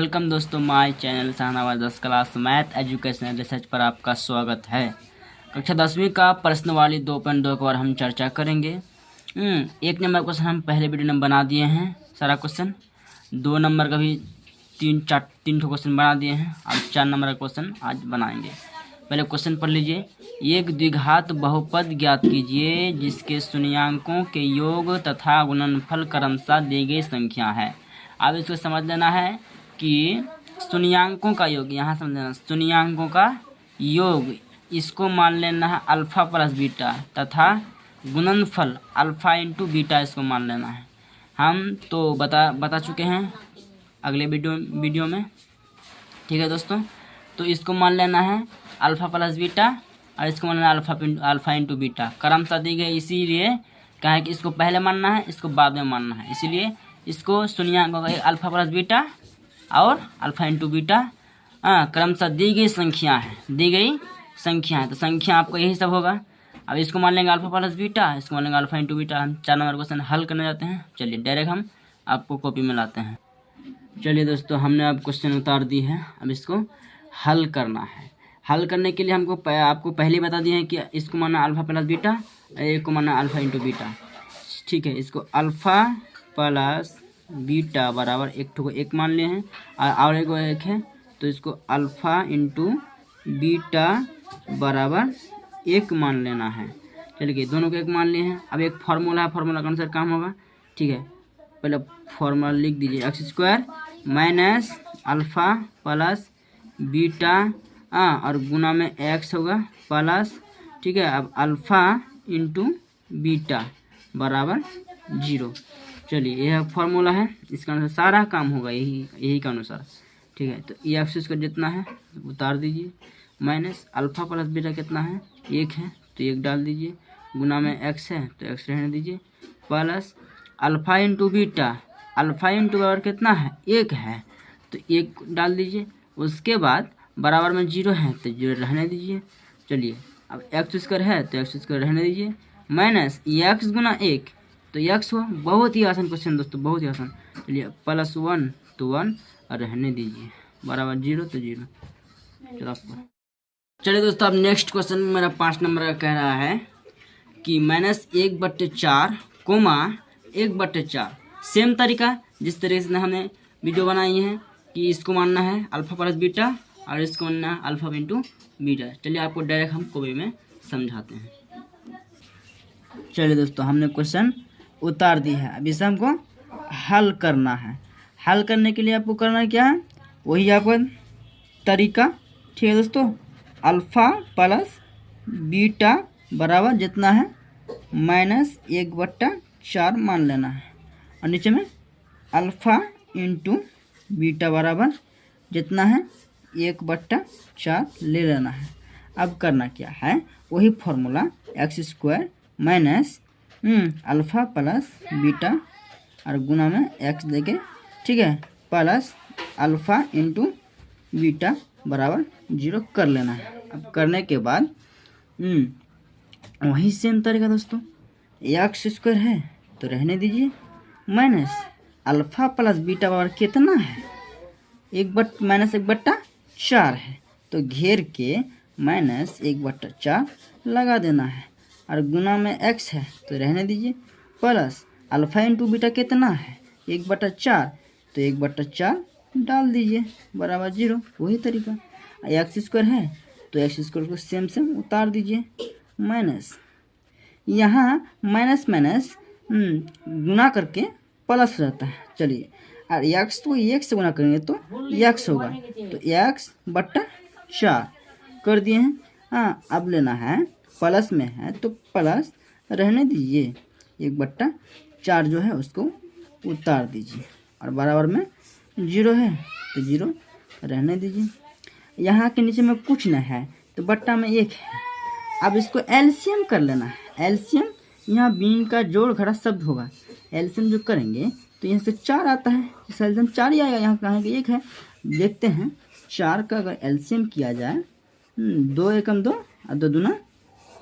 Welcome दोस्तों, my channel Shahnawaz 10 class math educational research पर आपका स्वागत है। कक्षा 10वीं का प्रश्नवाली 2.2 पर हम चर्चा करेंगे। 1 नंबर क्वेश्चन हम पहले वीडियो में बना दिए हैं सारा क्वेश्चन। 2 नंबर का भी तीन क्वेश्चन बना दिए हैं। अब 4 नंबर का क्वेश्चन आज बनाएंगे। पहले क्वेश्चन पढ़ लीजिए। एक द्विघात बहुपद ज्ञात कीजिए जिसके शून्याङ्कों के योग तथा गुणनफल क्रमशः दी गई संख्या है। अब इसको समझ लेना है कि शून्याङ्कों का योग, यहाँ समझ लेना शून्याङ्कों का योग, इसको मान लेना है अल्फा प्लस बीटा तथा गुणनफल अल्फा इंटू बीटा, इसको मान लेना है। हम तो बता चुके हैं अगले वीडियो में, ठीक है दोस्तों। तो इसको मान लेना है अल्फा प्लस बीटा और इसको मान लेना अल्फा इंटू बीटा, क्रमशः दी गई, इसीलिए कहें कि इसको पहले मानना है, इसको बाद में मानना है। इसीलिए इसको शून्याङ्कों का अल्फा प्लस बीटा और अल्फा इंटू बीटा क्रमशः दी गई संख्या है, तो संख्या आपको यही सब होगा। अब इसको मान लेंगे अल्फा प्लस बीटा, इसको मान लेंगे अल्फा इंटू बीटा। हम 4 नंबर क्वेश्चन हल करने जाते हैं। चलिए डायरेक्ट हम आपको कॉपी में लाते हैं। चलिए दोस्तों, हमने अब क्वेश्चन उतार दी है, अब इसको हल करना है। हल करने के लिए आपको पहले ही बता दिए हैं कि इसको मानना अल्फा प्लस बीटा और एक को मानना अल्फा इंटू बीटा, ठीक है। इसको अल्फा प्लस बीटा बराबर एक को एक मान लिए हैं और एक है, तो इसको अल्फा इंटू बीटा बराबर 1 मान लेना है। चलिए दोनों को 1 मान लिए हैं। अब एक फार्मूला है, फार्मूला के अनुसार काम होगा, ठीक है। पहले फार्मूला लिख दीजिए, x square minus alpha plus beta और गुना में एक्स होगा प्लस, ठीक है। अब अल्फा इंटू बीटा बराबर 0। चलिए यह फार्मूला है, इसका अनुसार सारा काम होगा यही के अनुसार, ठीक है। तो ये एक्स का जितना है उतार दीजिए, माइनस अल्फा प्लस बीटा कितना है 1 है, तो 1 डाल दीजिए, गुना में एक्स है तो एक्स रहने दीजिए, plus alpha into beta, alpha into बराबर कितना है 1 है, तो 1 डाल दीजिए। उसके बाद बराबर में 0 है तो 0 रहने दीजिए। चलिए अब एक्स स्क्वायर है तो एक्स स्क्वायर रहने दीजिए, माइनस एक्स गुना 1 तो एक्स हुआ। बहुत ही आसान क्वेश्चन दोस्तों, बहुत ही आसान। चलिए +1 तो 1 और रहने दीजिए, बराबर 0 तो 0। चलिए दोस्तों, अब नेक्स्ट क्वेश्चन मेरा 5 नंबर का कह रहा है कि -1/4 कोमा 1/4। सेम तरीका जिस तरीके से हमने वीडियो बनाई है कि इसको मानना है अल्फा प्लस बीटा और इसको मानना है अल्फा इंटू बीटा। चलिए आपको डायरेक्ट हम कॉपी में समझाते हैं। चलिए दोस्तों, हमने क्वेश्चन उतार दी है, अब इसे हमको हल करना है। हल करने के लिए आपको करना क्या है, वही आपका तरीका, ठीक है दोस्तों। अल्फा प्लस बीटा बराबर जितना है -1/4 मान लेना है और नीचे में अल्फा इंटू बीटा बराबर जितना है 1/4 ले लेना है। अब करना क्या है, वही formula x square minus alpha plus beta और गुना में एक्स देके, ठीक है, प्लस अल्फा इंटू बीटा बराबर 0 कर लेना है। अब करने के बाद वही सेम तरीका दोस्तों, एक्स स्क्वायर है तो रहने दीजिए, माइनस अल्फा प्लस बीटा बराबर कितना है -1/4 है, तो घेर के -1/4 लगा देना है और गुना में एक्स है तो रहने दीजिए, प्लस अल्फा इंटू बीटा कितना है 1/4, तो 1/4 डाल दीजिए बराबर 0। वही तरीका एक्स स्क्वायर है तो एक्स स्क्वायर को सेम उतार दीजिए, माइनस यहाँ माइनस गुना करके प्लस रहता है। चलिए और एक्स तो 1 से गुना करेंगे तो एक्स होगा, तो x/4 कर दिए हैं। अब लेना है प्लस में है तो प्लस रहने दीजिए, 1/4 जो है उसको उतार दीजिए और बराबर में 0 है तो 0 रहने दीजिए। यहाँ के नीचे में कुछ न है तो बट्टा में 1 है। अब इसको एलसीएम कर लेना है। एलसीएम यहाँ बीन का जोड़ घटा शब्द होगा, एलसीएम जो करेंगे तो यहाँ से 4 आता है, एलसीएम 4 ही आएगा। यहाँ कहाँ 1 है, देखते हैं 4 का अगर एलसीएम किया जाए 2 एकम 2 और 2 दूना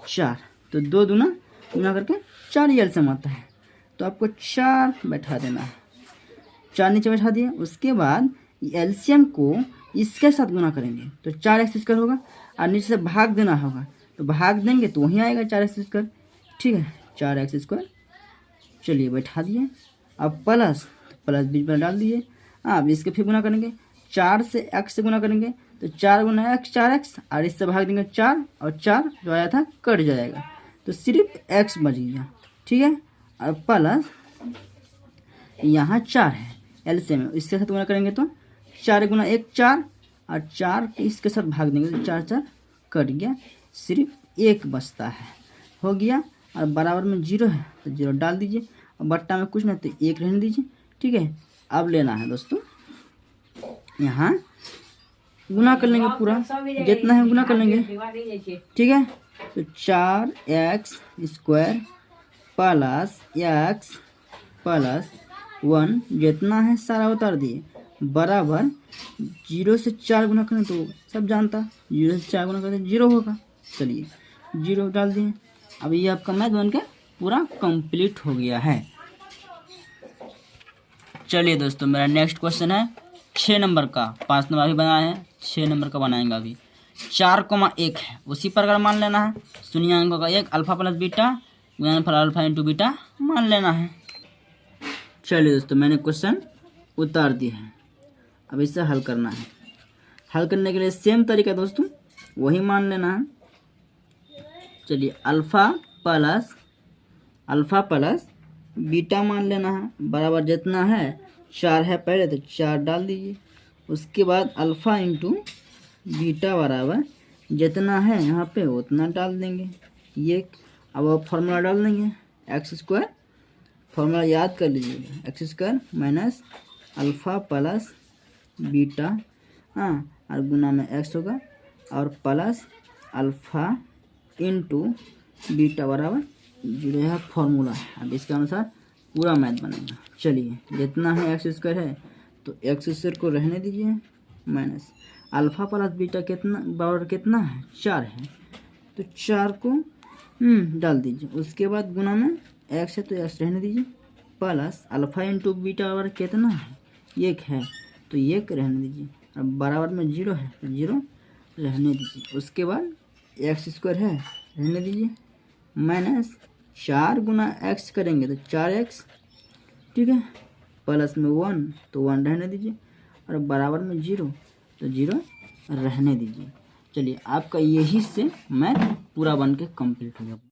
4, तो 2 दूना करके 4 ही एलसीएम आता है। तो आपको 4 बैठा देना है, 4 नीचे बैठा दिए। उसके बाद एलसीएम को इसके साथ गुना करेंगे तो 4x² होगा, और नीचे से भाग देना होगा तो भाग देंगे तो वहीं आएगा 4x²। ठीक है, 4x²। चलिए बैठा दिए। अब प्लस बीच में डाल दिए। अब इसके फिर गुना करेंगे, 4 से x से गुना करेंगे तो 4 गुना x 4x, और इससे भाग देंगे 4, और 4 जो आया था कट जाएगा तो सिर्फ x बच गया। ठीक है, और प्लस यहाँ 4 है एलसीएम, इसके साथ गुना करेंगे तो 4 गुना 1 4, और 4 इसके साथ भाग देंगे तो 4 4 कट गया, सिर्फ 1 बचता है। हो गया, और बराबर में 0 है तो 0 डाल दीजिए, और बट्टा में कुछ नहीं तो 1 रहने दीजिए। ठीक है, अब लेना है दोस्तों, यहाँ गुना कर लेंगे, पूरा जितना है गुना कर लेंगे। ठीक है, तो 4x² प्लस x प्लस 1 जितना है सारा उतार दिए, बराबर 0 से 4 गुना करें तो सब जानता, 0 से 4 गुना करें 0 होगा। चलिए 0 डाल दिए। अब ये आपका मैथ बन के पूरा कंप्लीट हो गया है। चलिए दोस्तों, मेरा नेक्स्ट क्वेश्चन है 6 नंबर का। 5 नंबर अभी बनाए हैं, 6 नंबर का बनाएंगे अभी। 4,1 है, उसी प्रकार मान लेना है। शून्याङ्कों का 1 अल्फा प्लस बीटा गुणनफल अल्फा इंटू बीटा मान लेना है। चलिए दोस्तों, मैंने क्वेश्चन उतार दिया है, अब इसे हल करना है। हल करने के लिए सेम तरीका दोस्तों, वही मान लेना है। चलिए अल्फा प्लस बीटा मान लेना है, बराबर जितना है 4 है पहले तो 4 डाल दीजिए, उसके बाद अल्फा इंटू बीटा बराबर जितना है यहाँ पे उतना डाल देंगे। ये अब फॉर्मूला डाल देंगे, x², फॉर्मूला याद कर लीजिएगा, x² minus alpha plus beta, हाँ, और गुना में x होगा, और प्लस अल्फ़ा इंटू बीटा बराबर 0 है फॉर्मूला है। अब इसके अनुसार पूरा मैथ बनेगा। चलिए जितना है x² है तो x² को रहने दीजिए, माइनस अल्फ़ा प्लस बीटा कितना बराबर कितना है 4 है तो 4 को डाल दीजिए, उसके बाद गुना में x है तो x रहने दीजिए, प्लस अल्फ़ा इंटू बीटा बराबर कितना है 1 है तो 1 रहने दीजिए, अब बराबर में 0 है तो 0 रहने दीजिए, उसके बाद x² है रहने दीजिए, माइनस 4 गुना x करेंगे तो 4x, ठीक है, प्लस में 1 तो 1 रहने दीजिए, और बराबर में 0 तो 0 रहने दीजिए। चलिए आपका यही से मैथ पूरा बन के कंप्लीट हो गया।